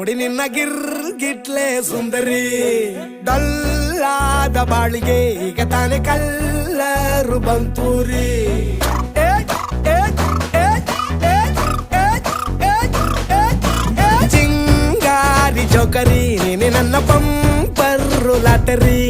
ನೋಡಿ ನಿನ್ನ ಗಿಟ್ಲೆ ಸುಂದರಿ. ಡಲ್ಲಾದ ಬಾಳಿಗೆ ಈಗ ತಾನೆ ಕಲ್ಲರು ಬಂತೂರಿ. ಚಿಂಗಾರಿ ಜೋಕರಿ ನೀನೆ ನನ್ನ ಪಂಪರ್ರು ಲಾಟರಿ.